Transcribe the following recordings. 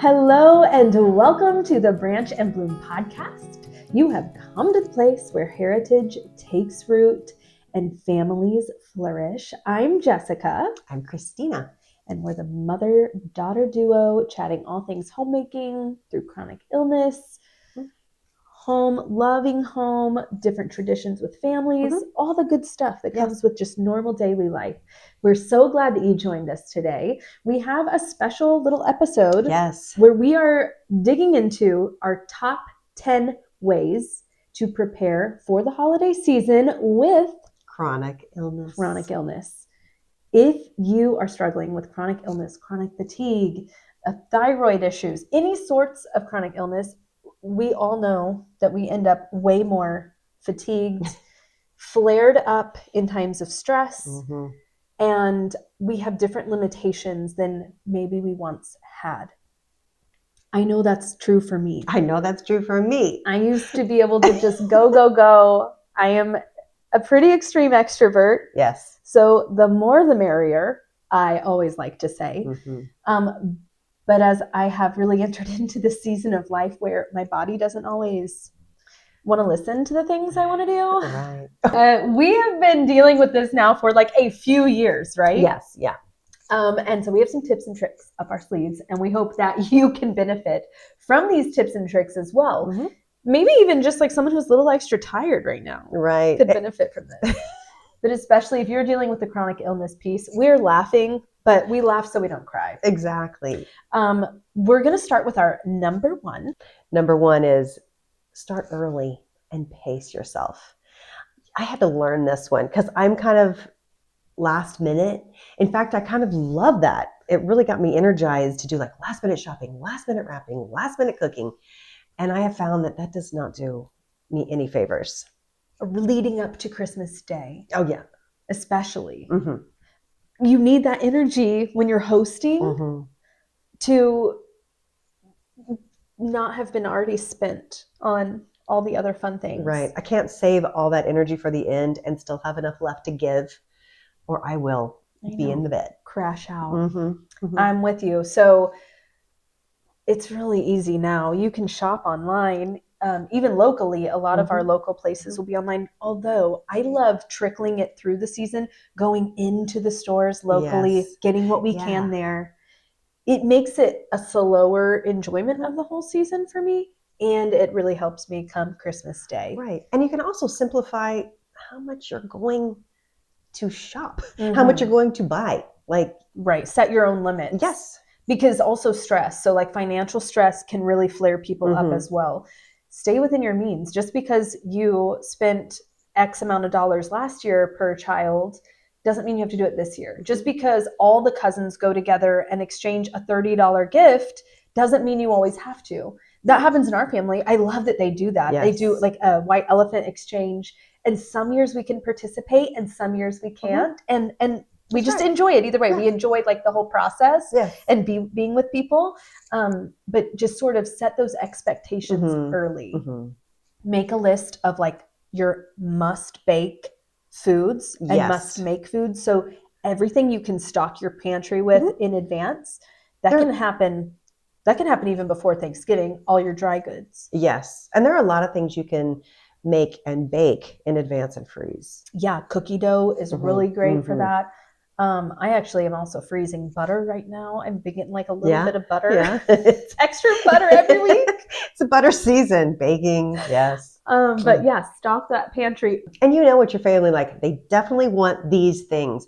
Hello and welcome to the Branch and Bloom podcast. You have come to the place where heritage takes root and families flourish. I'm Jessica. I'm Christina. And we're the mother-daughter duo chatting all things homemaking through chronic illness, loving home, different traditions with families, all the good stuff that comes with just normal daily life. We're so glad that you joined us today. We have a special little episode where we are digging into our top 10 ways to prepare for the holiday season with chronic illness. If you are struggling with chronic illness, chronic fatigue, thyroid issues, any sorts of chronic illness, we all know that we end up way more fatigued, flared up in times of stress, and we have different limitations than maybe we once had. I know that's true for me. I know that's true for me. I used to be able to just go. I am a pretty extreme extrovert. Yes. So the more the merrier, I always like to say. But as I have really entered into this season of life where my body doesn't always want to listen to the things I want to do. Right. We have been dealing with this now for like a few years, right? Yes. Yeah. And so we have some tips and tricks up our sleeves, and we hope that you can benefit from these tips and tricks as well. Maybe even just like someone who's a little extra tired right now. Right. Could benefit from this. But especially if you're dealing with the chronic illness piece, we're laughing, but we laugh so we don't cry. Exactly. We're going to start with our number one. Number one is start early and pace yourself. I had to learn this one because I'm kind of last minute. In fact, I kind of love that. It really got me energized to do like last minute shopping, last minute wrapping, last minute cooking. And I have found that does not do me any favors. Leading up to Christmas Day. Oh, yeah. Especially. You need that energy when you're hosting to not have been already spent on all the other fun things. Right. I can't save all that energy for the end and still have enough left to give, or I will be in the bed. Crash out. I'm with you. So it's really easy now. You can shop online. Even locally, a lot of our local places will be online. Although I love trickling it through the season, going into the stores locally, getting what we can there. It makes it a slower enjoyment of the whole season for me. And it really helps me come Christmas Day. Right. And you can also simplify how much you're going to shop, how much you're going to buy. Right. Set your own limits. Yes. Because also stress. So like financial stress can really flare people up as well. Stay within your means. Just because you spent X amount of dollars last year per child doesn't mean you have to do it this year. Just because all the cousins go together and exchange a $30 gift doesn't mean you always have to. That happens in our family. I love that they do that. They do like a white elephant exchange. And some years we can participate and some years we can't. And we just enjoy it either way. We enjoy like the whole process and being with people, but just sort of set those expectations early. Make a list of like your must bake foods and must make foods. So everything you can stock your pantry with in advance, that can happen. That can happen even before Thanksgiving, all your dry goods. Yes. And there are a lot of things you can make and bake in advance and freeze. Yeah. Cookie dough is really great for that. I actually am also freezing butter right now. I'm getting like a little bit of butter. Yeah. It's extra butter every week. It's a butter season, baking. Yes. But yeah, stock that pantry. And you know what your family like. They definitely want these things.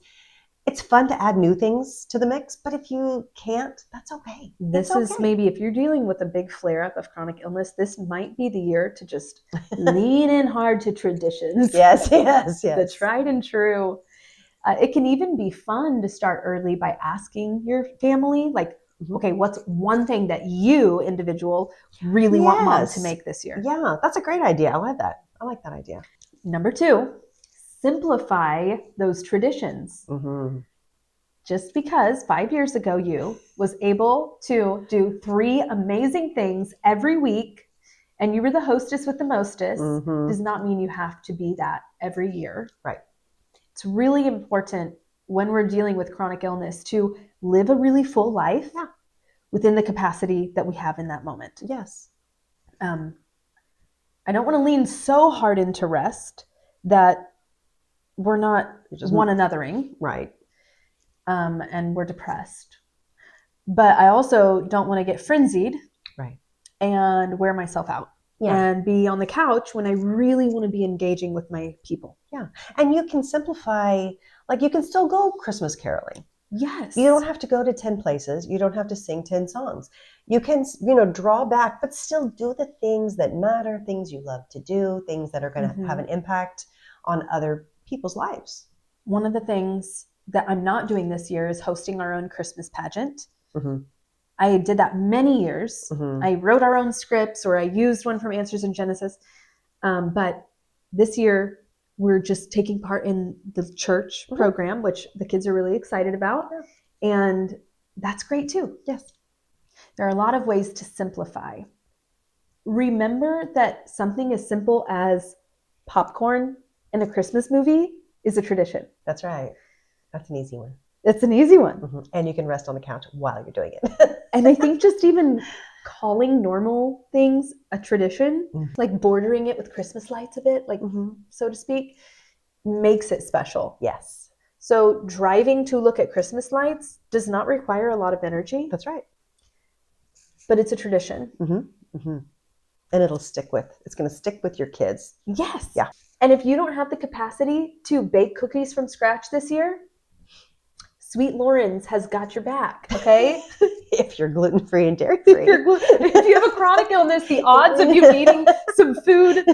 It's fun to add new things to the mix, but if you can't, that's okay. This is maybe if you're dealing with a big flare up of chronic illness, this might be the year to just lean in hard to traditions. Yes. The tried and true. It can even be fun to start early by asking your family, like, okay, what's one thing that you, individual, really want mom to make this year? Yeah, that's a great idea. I like that. I like that idea. Number two, simplify those traditions. Just because 5 years ago you was able to do 3 amazing things every week and you were the hostess with the mostest does not mean you have to be that every year. Right. It's really important when we're dealing with chronic illness to live a really full life within the capacity that we have in that moment. Yes. I don't want to lean so hard into rest that we're not one anothering. Right. And we're depressed. But I also don't want to get frenzied. Right. And wear myself out. Yeah. And be on the couch when I really want to be engaging with my people. Yeah. And you can simplify, like you can still go Christmas caroling. Yes. You don't have to go to 10 places. You don't have to sing 10 songs. You can, draw back, but still do the things that matter, things you love to do, things that are going to have an impact on other people's lives. One of the things that I'm not doing this year is hosting our own Christmas pageant. I did that many years. I wrote our own scripts, or I used one from Answers in Genesis. But this year, we're just taking part in the church program, which the kids are really excited about. And that's great too. Yes. There are a lot of ways to simplify. Remember that something as simple as popcorn in a Christmas movie is a tradition. That's right. That's an easy one. It's an easy one. And you can rest on the couch while you're doing it. And I think just even calling normal things a tradition, like bordering it with Christmas lights a bit, like so to speak, makes it special. Yes. So driving to look at Christmas lights does not require a lot of energy. That's right. But it's a tradition. And it's going to stick with your kids. Yes. Yeah. And if you don't have the capacity to bake cookies from scratch this year, Sweet Lauren's has got your back, okay? If you're gluten-free and dairy-free. If you have a chronic illness, the odds of you eating some food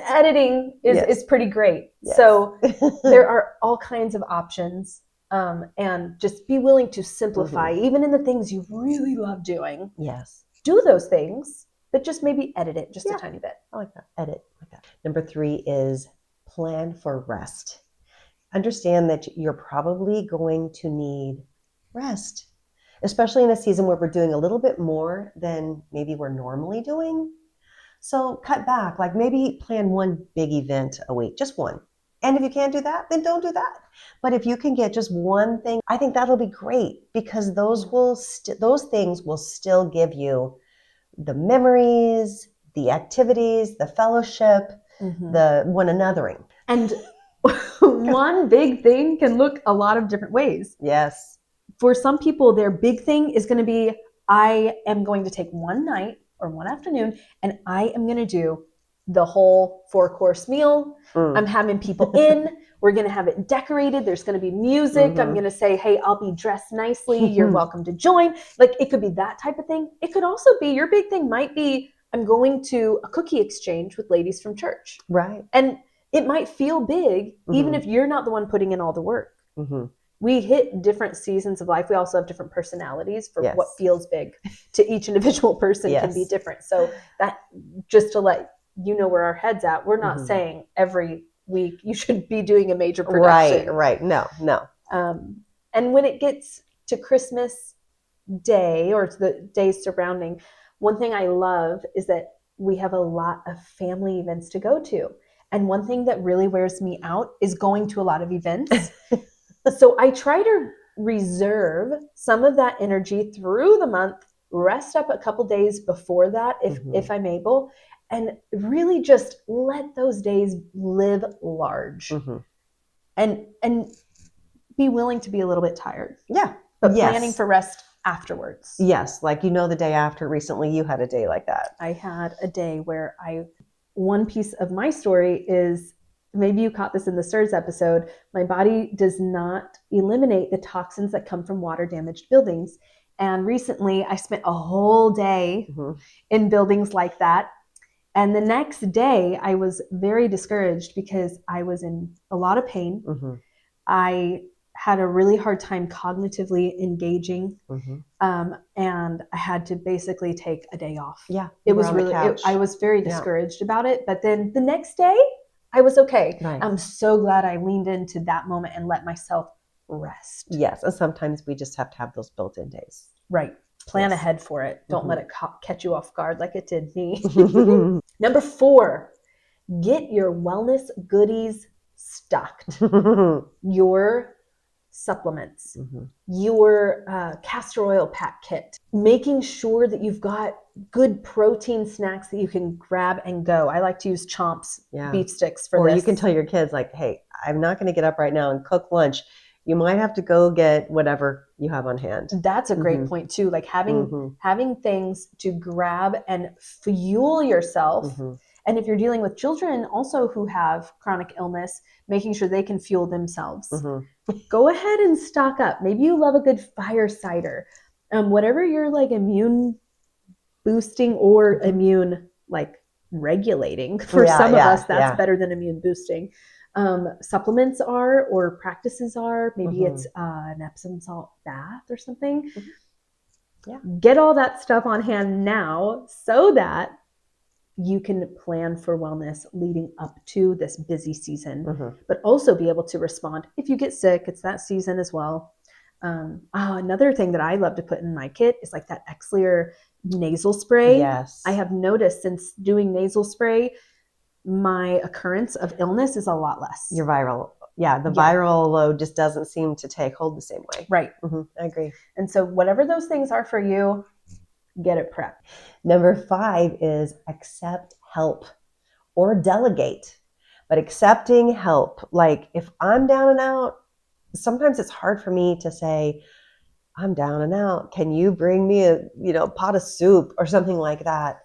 editing is pretty great. Yes. So there are all kinds of options. And just be willing to simplify, even in the things you really love doing. Yes. Do those things, but just maybe edit it just a tiny bit. I like that. Edit. Like that. Number 3 is plan for rest. Understand that you're probably going to need rest, especially in a season where we're doing a little bit more than maybe we're normally doing. So cut back, like maybe plan one big event a week, just one. And if you can't do that, then don't do that. But if you can get just one thing, I think that'll be great, because those things will still give you the memories, the activities, the fellowship, the one anothering. And one big thing can look a lot of different ways. Yes. For some people, their big thing is going to be, I am going to take one night or one afternoon and I am going to do the whole 4-course meal. I'm having people in. We're going to have it decorated. There's going to be music. I'm going to say, hey, I'll be dressed nicely. You're welcome to join. Like, it could be that type of thing. It could also be, your big thing might be, I'm going to a cookie exchange with ladies from church. Right. And it might feel big, even if you're not the one putting in all the work. We hit different seasons of life. We also have different personalities for what feels big to each individual person can be different. So that, just to let you know where our head's at, we're not saying every week you should be doing a major production. Right. No. And when it gets to Christmas Day or to the days surrounding, one thing I love is that we have a lot of family events to go to. And one thing that really wears me out is going to a lot of events. So I try to reserve some of that energy through the month, rest up a couple days before that if I'm able, and really just let those days live large. And be willing to be a little bit tired. Yeah. But planning for rest afterwards. Yes. Like, the day after, recently you had a day like that. I had a day where one piece of my story is, maybe you caught this in the CIRS episode, my body does not eliminate the toxins that come from water-damaged buildings. And recently I spent a whole day in buildings like that. And the next day I was very discouraged because I was in a lot of pain. I had a really hard time cognitively engaging. And I had to basically take a day off. Yeah. It was really, I was very discouraged about it. But then the next day I was okay. Right. I'm so glad I leaned into that moment and let myself rest. Yes. And sometimes we just have to have those built-in days. Right. Plan ahead for it. Don't let it catch you off guard like it did me. Number 4, get your wellness goodies stocked. Your supplements, your castor oil pack kit, making sure that you've got good protein snacks that you can grab and go. I like to use Chomp's beef sticks for or this. You can tell your kids, like, hey, I'm not going to get up right now and cook lunch. You might have to go get whatever you have on hand. That's a great point too. Like having things to grab and fuel yourself. And if you're dealing with children also who have chronic illness, making sure they can fuel themselves. Go ahead and stock up. Maybe you love a good fire cider. Whatever your like immune boosting or immune like regulating. For some of us, that's better than immune boosting. Supplements are, or practices are, maybe it's an Epsom salt bath or something. Get all that stuff on hand now so that you can plan for wellness leading up to this busy season, but also be able to respond if you get sick. It's that season as well. Another thing that I love to put in my kit is like that Xlear nasal spray. Yes. I have noticed since doing nasal spray, my occurrence of illness is a lot less. Your viral. Yeah, the viral load just doesn't seem to take hold the same way. Right. I agree. And so whatever those things are for you, get it prepped. Number 5 is accept help or delegate. But accepting help, like if I'm down and out, sometimes it's hard for me to say, I'm down and out. Can you bring me a pot of soup or something like that?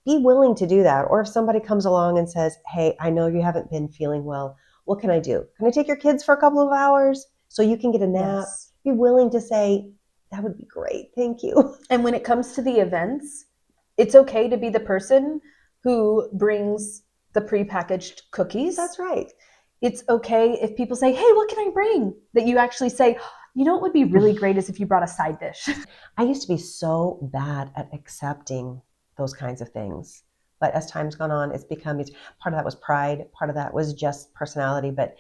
Be willing to do that. Or if somebody comes along and says, hey, I know you haven't been feeling well. What can I do? Can I take your kids for a couple of hours so you can get a nap? Yes. Be willing to say, that would be great. Thank you. And when it comes to the events, it's okay to be the person who brings the prepackaged cookies. That's right. It's okay if people say, hey, what can I bring? That you actually say, you know what would be really great is if you brought a side dish. I used to be so bad at accepting those kinds of things. But as time's gone on, it's become, part of that was pride, part of that was just personality. But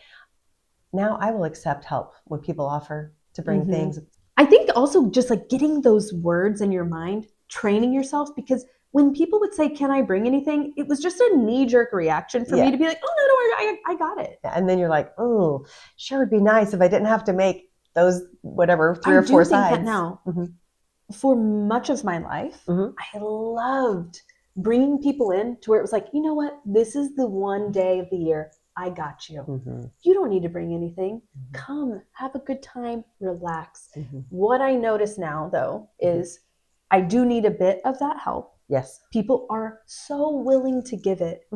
now I will accept help when people offer to bring things. I think also just like getting those words in your mind, training yourself, because when people would say, can I bring anything? It was just a knee-jerk reaction for me to be like, oh, no, I got it. Yeah, and then you're like, oh, sure would be nice if I didn't have to make those, whatever, 3 or 4 sides. I do think that now. For much of my life, I loved bringing people in to where it was like, you know what? This is the one day of the year I got you. You don't need to bring anything. Come, have a good time, relax. What I notice now, though, is I do need a bit of that help. Yes. People are so willing to give it.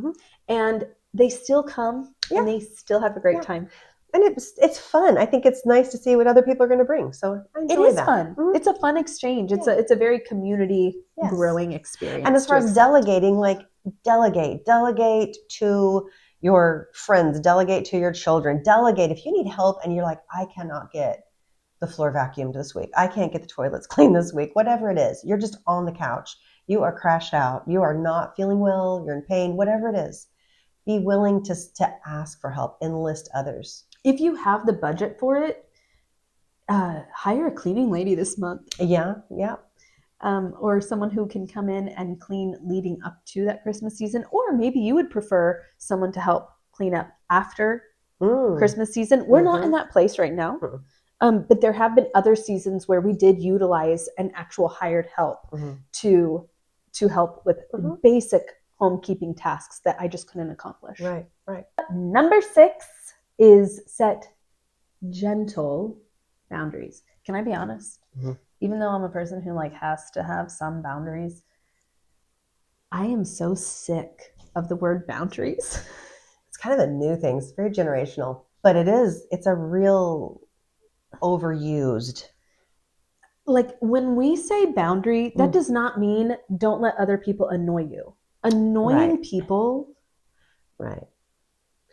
And they still come and they still have a great time. And it's fun. I think it's nice to see what other people are going to bring. So I enjoy that. It is fun. It's a fun exchange. It's a very community growing experience. And as far as delegating, like delegate to your friends, delegate to your children, delegate. If you need help and you're like, I cannot get the floor vacuumed this week. I can't get the toilets cleaned this week. Whatever it is, you're just on the couch. You are crashed out. You are not feeling well. You're in pain, whatever it is. Be willing to ask for help, enlist others. If you have the budget for it, hire a cleaning lady this month. Yeah. Or someone who can come in and clean leading up to that Christmas season. Or maybe you would prefer someone to help clean up after Christmas season. We're not in that place right now. But there have been other seasons where we did utilize an actual hired help to help with basic homekeeping tasks that I just couldn't accomplish. Right. Number 6 is set gentle boundaries. Can I be honest? Even though I'm a person who has to have some boundaries, I am so sick of the word boundaries. It's kind of a new thing. It's very generational, but it's a real overused. Like when we say boundary, that does not mean don't let other people annoy you. Annoying people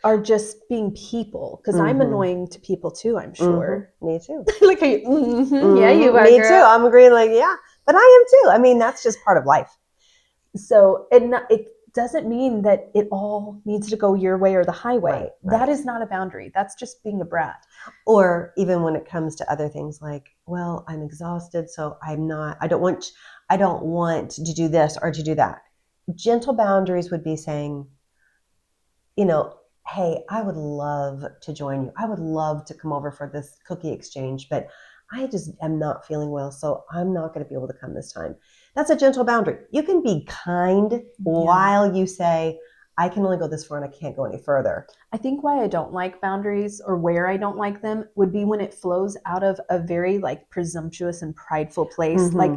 are just being people, because I'm annoying to people too, I'm sure. Me too. Like, yeah, you are. Me too. I'm agreeing, but I am too. I mean, that's just part of life. So it doesn't mean that it all needs to go your way or the highway. Right. That is not a boundary. That's just being a brat. Or even when it comes to other things like, well, I'm exhausted, so I don't want to do this or to do that. Gentle boundaries would be saying, hey, I would love to join you. I would love to come over for this cookie exchange, but I just am not feeling well, so I'm not going to be able to come this time. That's a gentle boundary. You can be kind while you say, I can only go this far and I can't go any further. I think why I don't like boundaries, or where I don't like them, would be when it flows out of a very like presumptuous and prideful place. Like,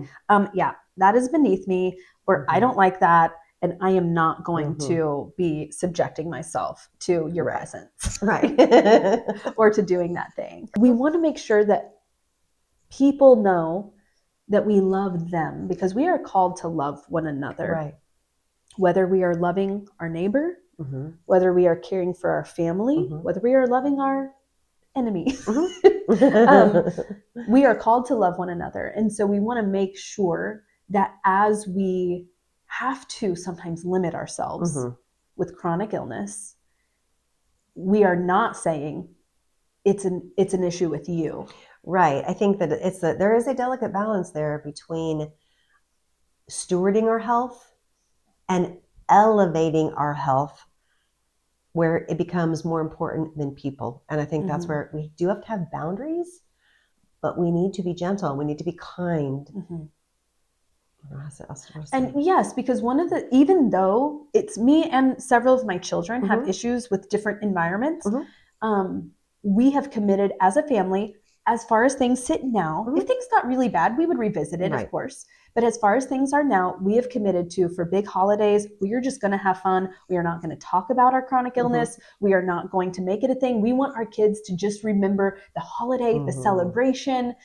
yeah, that is beneath me, or I don't like that, and I am not going to be subjecting myself to your presence. Right. Or to doing that thing. We want to make sure that people know that we love them, because we are called to love one another. Right. Whether we are loving our neighbor, whether we are caring for our family, whether we are loving our enemy. We are called to love one another. And so we want to make sure that as we have to sometimes limit ourselves with chronic illness, we are not saying it's an issue with you. Right. I think that there is a delicate balance there between stewarding our health and elevating our health, where it becomes more important than people. And I think that's where we do have to have boundaries, but we need to be gentle. We need to be kind. And yes, because even though it's me and several of my children have issues with different environments, we have committed as a family, as far as things sit now, if things got really bad, we would revisit it, of course. But as far as things are now, we have committed to, for big holidays, we are just going to have fun. We are not going to talk about our chronic illness. We are not going to make it a thing. We want our kids to just remember the holiday, the celebration,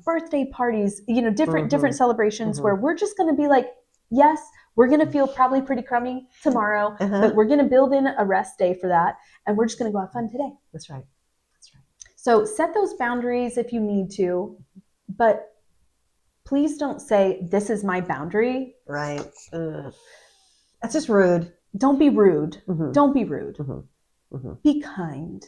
birthday parties, different celebrations where we're just going to be like, yes, we're going to feel probably pretty crummy tomorrow, but we're going to build in a rest day for that. And we're just going to go have fun today. That's right. So set those boundaries if you need to, but please don't say, this is my boundary. Right. That's just rude. Don't be rude. Don't be rude. Be kind.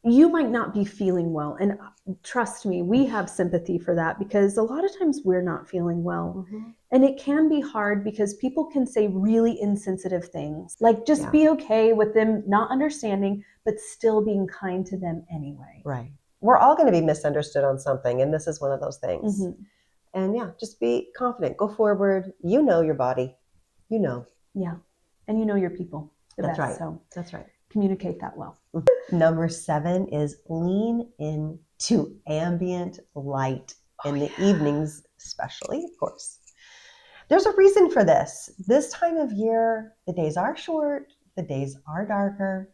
You might not be feeling well. And trust me, we have sympathy for that, because a lot of times we're not feeling well. And it can be hard because people can say really insensitive things. Like, just be okay with them not understanding, but still being kind to them anyway. Right. We're all going to be misunderstood on something. And this is one of those things. And yeah, just be confident. Go forward. You know your body. You know. Yeah. And you know your people the best. Right. So that's right. Communicate that well. Number 7 is lean into ambient light in the evenings, especially, of course. There's a reason for this. This time of year, the days are short, the days are darker,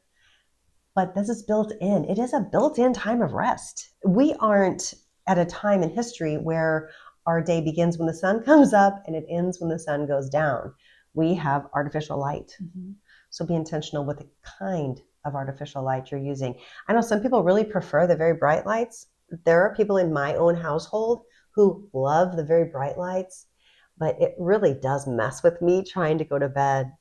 but this is built in. It is a built-in time of rest. We aren't at a time in history where our day begins when the sun comes up and it ends when the sun goes down. We have artificial light. So be intentional with the kind of artificial light you're using. I know some people really prefer the very bright lights. There are people in my own household who love the very bright lights, but it really does mess with me trying to go to bed.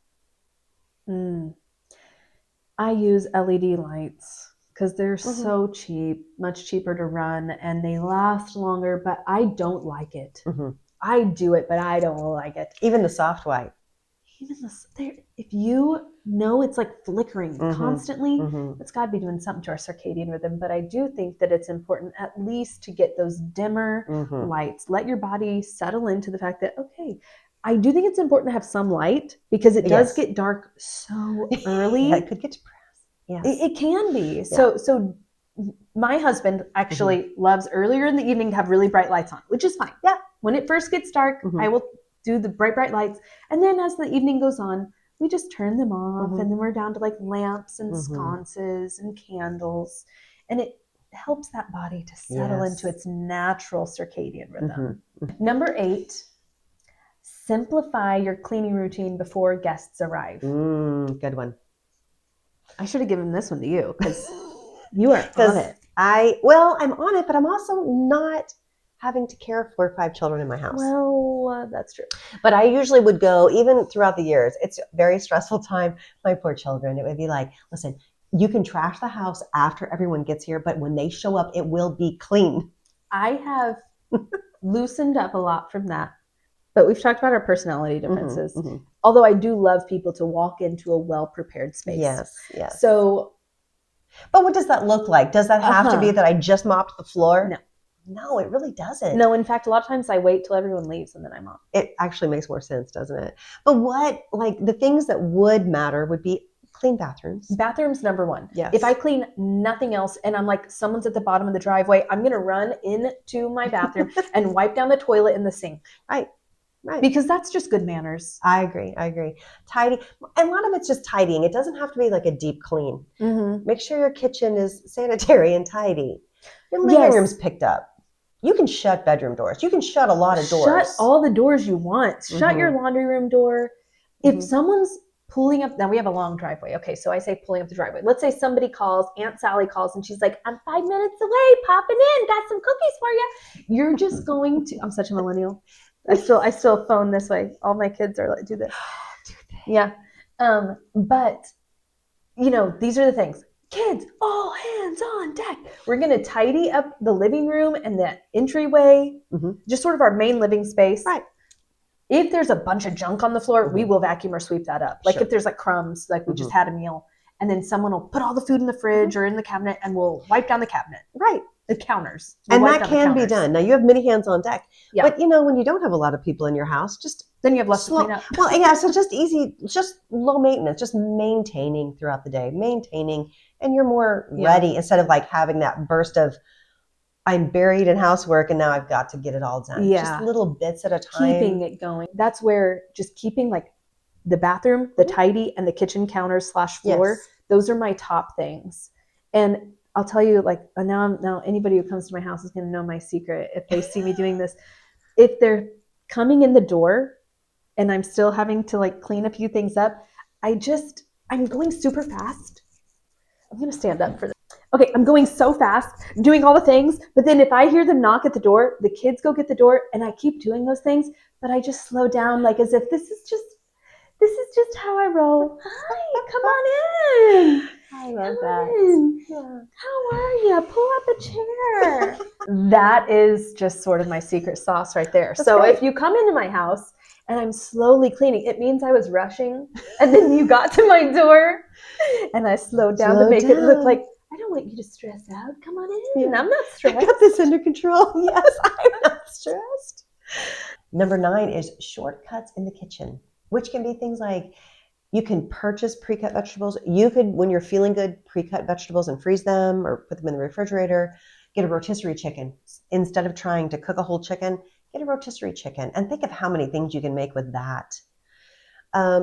I use LED lights because they're so cheap, much cheaper to run, and they last longer, but I don't like it. I do it, but I don't like it. Even the soft white. If you know it's like flickering constantly, it's got to be doing something to our circadian rhythm. But I do think that it's important at least to get those dimmer lights. Let your body settle into the fact that, okay, I do think it's important to have some light, because it does get dark so early. It could get depressed. Yes. It can be. So my husband actually loves earlier in the evening to have really bright lights on, which is fine. Yeah. When it first gets dark, I will do the bright lights. And then as the evening goes on, we just turn them off, and then we're down to like lamps and sconces and candles. And it helps that body to settle into its natural circadian rhythm. Number 8, simplify your cleaning routine before guests arrive. Good one. I should have given this one to you, because you are on it. I'm on it, but I'm also not having to care for 5 children in my house. Well, that's true. But I usually would go, even throughout the years, it's a very stressful time. My poor children, it would be like, listen, you can trash the house after everyone gets here, but when they show up, it will be clean. I have loosened up a lot from that. But we've talked about our personality differences. Mm-hmm. Although I do love people to walk into a well-prepared space. Yes. So, but what does that look like? Does that have to be that I just mopped the floor? No. No, it really doesn't. No, in fact, a lot of times I wait till everyone leaves and then I mop. It actually makes more sense, doesn't it? But what, like, the things that would matter would be clean bathrooms. Bathrooms, number one. Yes. If I clean nothing else and I'm like, someone's at the bottom of the driveway, I'm going to run into my bathroom and wipe down the toilet in the sink. Right. Because that's just good manners. I agree. Tidy. And a lot of it's just tidying. It doesn't have to be like a deep clean. Mm-hmm. Make sure your kitchen is sanitary and tidy. Your living room's picked up. You can shut bedroom doors. You can shut a lot of doors. Shut all the doors you want. Shut your laundry room door. If someone's pulling up, now we have a long driveway. Okay, so I say pulling up the driveway. Let's say somebody calls, Aunt Sally calls, and she's like, I'm 5 minutes away, popping in, got some cookies for you. You're just going to, I'm such a millennial. I still phone this way. All my kids are like, do this. Yeah. But, you know, these are the things. Kids, all hands on deck. We're going to tidy up the living room and the entryway, just sort of our main living space. Right. If there's a bunch of junk on the floor, we will vacuum or sweep that up. Like if there's like crumbs, like we just had a meal, and then someone will put all the food in the fridge or in the cabinet and we'll wipe down the cabinet. Right. The counters. And that can be done. Now you have many hands on deck. Yeah. But you know, when you don't have a lot of people in your house, just then you have less to clean up. Well, yeah, so just easy, just low maintenance, just maintaining throughout the day, and you're more ready instead of like having that burst of I'm buried in housework and now I've got to get it all done. Yeah. Just little bits at a time. Keeping it going. That's where just keeping like the bathroom, the tidy, and the kitchen counters / floor. Yes. Those are my top things. And I'll tell you, like now anybody who comes to my house is going to know my secret if they see me doing this. If they're coming in the door and I'm still having to like clean a few things up, I'm going super fast. I'm going to stand up for this. Okay, I'm going so fast, doing all the things, but then if I hear them knock at the door, the kids go get the door, and I keep doing those things, but I just slow down like as if this is just how I roll. Hi, come on in. I love that. Yeah. How are you? Pull up a chair. That is just sort of my secret sauce right there. That's so great. If you come into my house and I'm slowly cleaning, it means I was rushing, and then you got to my door, and I slowed down to make it look like, I don't want you to stress out. Come on in. Yeah. I'm not stressed. I got this under control. Yes, I'm not stressed. Number 9 is shortcuts in the kitchen, which can be things like you can purchase pre-cut vegetables. You could, when you're feeling good, pre-cut vegetables and freeze them or put them in the refrigerator. Get a rotisserie chicken. Instead of trying to cook a whole chicken, get a rotisserie chicken and think of how many things you can make with that.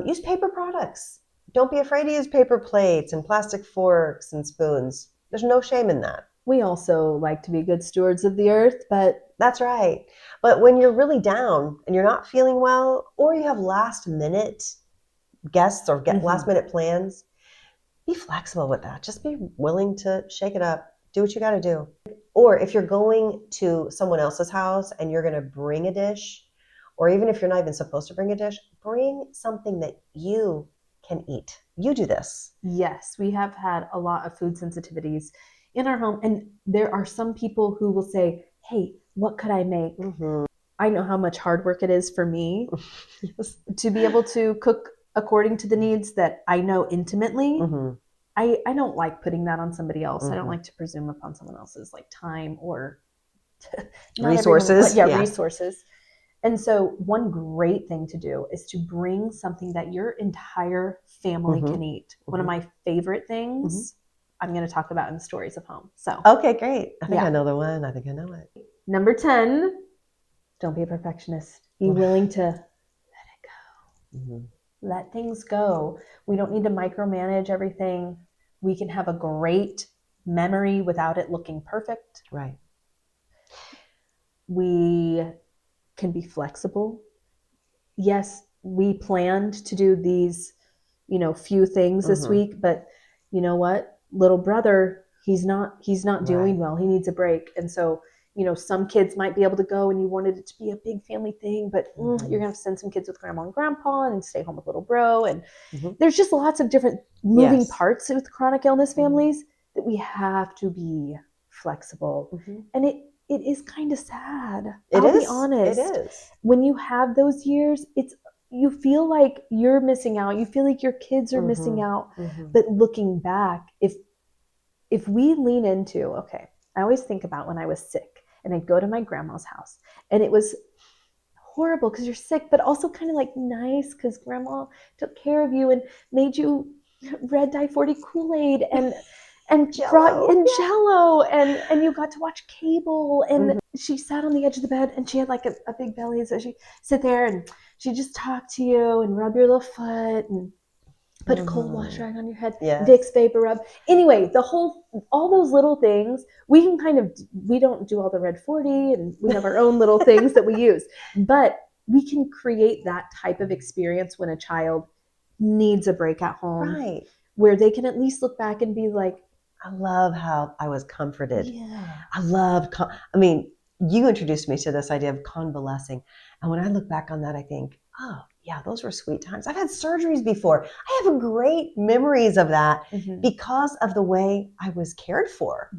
Use paper products. Don't be afraid to use paper plates and plastic forks and spoons. There's no shame in that. We also like to be good stewards of the earth, but... That's right. But when you're really down and you're not feeling well, or you have last minute guests or last minute plans, be flexible with that. Just be willing to shake it up. Do what you got to do. Or if you're going to someone else's house and you're going to bring a dish, or even if you're not even supposed to bring a dish, bring something that you can eat. You do this. Yes, we have had a lot of food sensitivities in our home. And there are some people who will say, hey, what could I make? I know how much hard work it is for me to be able to cook according to the needs that I know intimately. I don't like putting that on somebody else. I don't like to presume upon someone else's like time or resources. Resources. And so one great thing to do is to bring something that your entire family can eat. One of my favorite things I'm going to talk about in Stories of Home. So okay, great. I think I know the one. I think I know it. Number 10, don't be a perfectionist. Be willing to let it go. Let things go. We don't need to micromanage everything. We can have a great memory without it looking perfect. Right. We can be flexible. Yes, we planned to do these, few things this week, but you know what? Little brother, he's not doing well. He needs a break. And so, some kids might be able to go and you wanted it to be a big family thing, but you're going to have to send some kids with grandma and grandpa and stay home with little bro. And there's just lots of different moving parts with chronic illness families that we have to be flexible. And it it is kind of sad. It I'll be is. honest. It is. When you have those years, you feel like you're missing out. You feel like your kids are missing out. But looking back, if we lean into, okay, I always think about when I was sick and I'd go to my grandma's house and it was horrible because you're sick, but also kind of like nice because grandma took care of you and made you red dye 40 Kool-Aid and Jello. brought in Jello and you got to watch cable and she sat on the edge of the bed and she had like a big belly, so she'd sit there and she'd just talk to you and rub your little foot and put a cold wash rag on your head, Vicks Vapor Rub. Anyway, all those little things, we don't do all the red 40 and we have our own little things that we use, but we can create that type of experience when a child needs a break at home, right? Where they can at least look back and be like, I love how I was comforted. Yeah. I loved, you introduced me to this idea of convalescing. And when I look back on that, I think, oh, yeah, those were sweet times. I've had surgeries before. I have great memories of that because of the way I was cared for.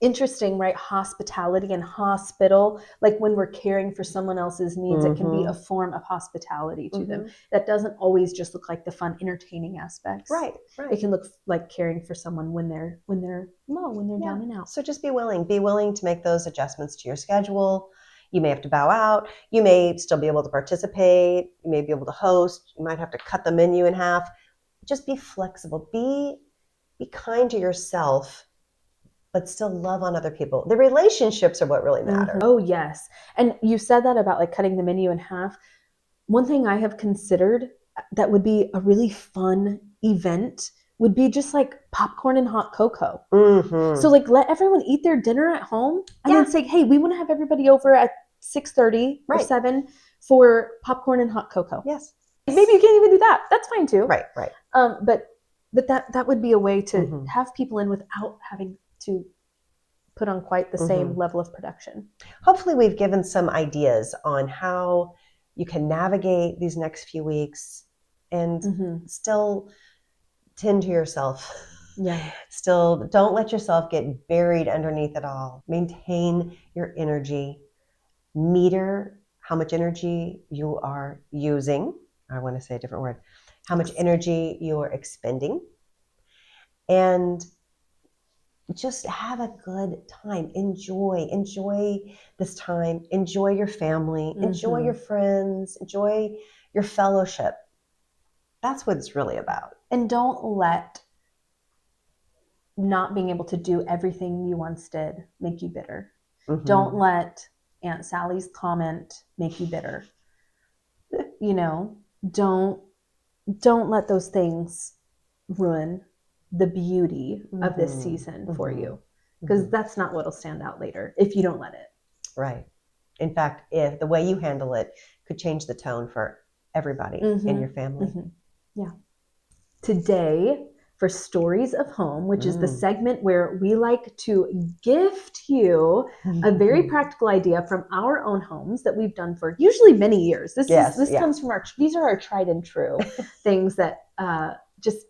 Interesting, right? Hospitality and hospital, like when we're caring for someone else's needs, it can be a form of hospitality to them. That doesn't always just look like the fun, entertaining aspects. Right. It can look like caring for someone when they're low, when they're down and out. So just be willing to make those adjustments to your schedule. You may have to bow out. You may still be able to participate. You may be able to host. You might have to cut the menu in half. Just be flexible. Be kind to yourself, but still love on other people. The relationships are what really matter. Oh, yes. And you said that about like cutting the menu in half. One thing I have considered that would be a really fun event would be just like popcorn and hot cocoa. So like let everyone eat their dinner at home and then say, hey, we want to have everybody over at 6:30 or 7 for popcorn and hot cocoa. Yes. Maybe you can't even do that. That's fine too. Right. But that would be a way to have people in without having to put on quite the same level of production. Hopefully we've given some ideas on how you can navigate these next few weeks and still tend to yourself. Yeah. Still, don't let yourself get buried underneath it all. Maintain your energy. Meter how much energy you are using. I want to say a different word. How much energy you are expending. And just have a good time. Enjoy this time. Enjoy your family. Enjoy your friends. Enjoy your fellowship. That's what it's really about. And don't let not being able to do everything you once did make you bitter. Don't let Aunt Sally's comment make you bitter. Don't let those things ruin the beauty of this season for you, because that's not what'll stand out later if you don't let it. Right. In fact, if the way you handle it could change the tone for everybody in your family. Yeah. Today, for Stories of Home, which is the segment where we like to gift you a very practical idea from our own homes that we've done for usually many years. This comes from these are our tried and true things that just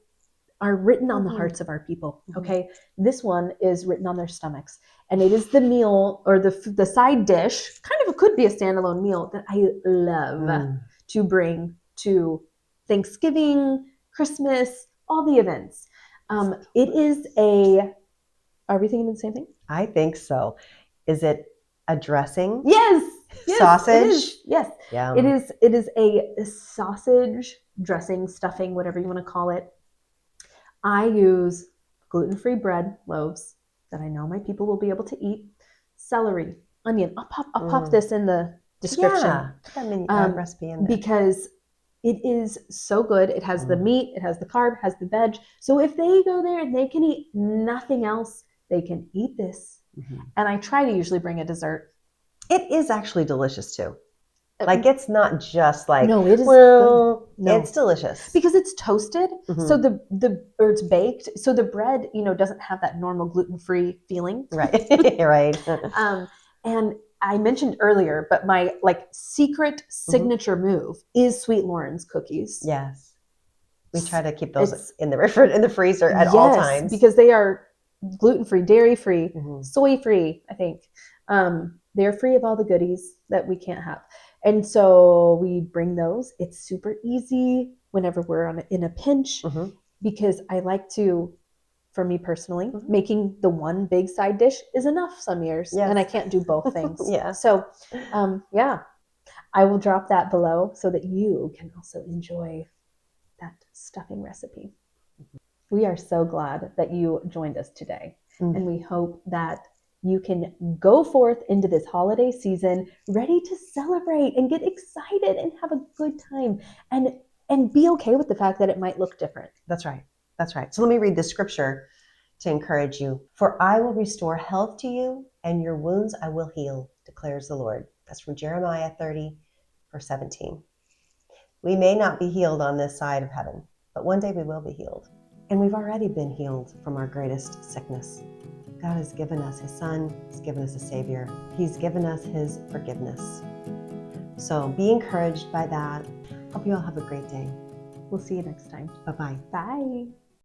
are written on the hearts of our people. Okay. This one is written on their stomachs, and it is the meal or the side dish, kind of could be a standalone meal that I love to bring to Thanksgiving, Christmas, all the events. It is are we thinking the same thing? I think so. Is it a dressing? Yes. Sausage? Yes. Yeah. It is a sausage dressing, stuffing, whatever you want to call it. I use gluten-free bread loaves that I know my people will be able to eat. Celery, onion. I'll pop this in the description. Yeah. Put that recipe in there. Because it is so good. It has the meat, it has the carb, has the veg. So if they go there and they can eat nothing else, they can eat this. And I try to usually bring a dessert. It is actually delicious too. Like it's not just like, no, it is good. No. It's delicious. Because it's toasted, so or it's baked, so the bread, doesn't have that normal gluten-free feeling. Right. Right. And I mentioned earlier, but my secret signature move is Sweet Lauren's cookies. Yes. We try to keep those in the freezer at all times. Because they are gluten-free, dairy-free, Mhm. soy-free, I think. They're free of all the goodies that we can't have. And so we bring those. It's super easy whenever we're in a pinch, Mhm. because I like to, for me personally, Mhm. making the one big side dish is enough some years, Yes. and I can't do both things. Yeah. So, yeah, I will drop that below so that you can also enjoy that stuffing recipe. We are so glad that you joined us today, and we hope that you can go forth into this holiday season ready to celebrate and get excited and have a good time, and be okay with the fact that it might look different. That's right. That's right. So let me read the scripture to encourage you. For I will restore health to you, and your wounds I will heal, declares the Lord. That's from Jeremiah 30, verse 17. We may not be healed on this side of heaven, but one day we will be healed. And we've already been healed from our greatest sickness. God has given us his Son. He's given us a Savior. He's given us his forgiveness. So be encouraged by that. Hope you all have a great day. We'll see you next time. Bye-bye. Bye.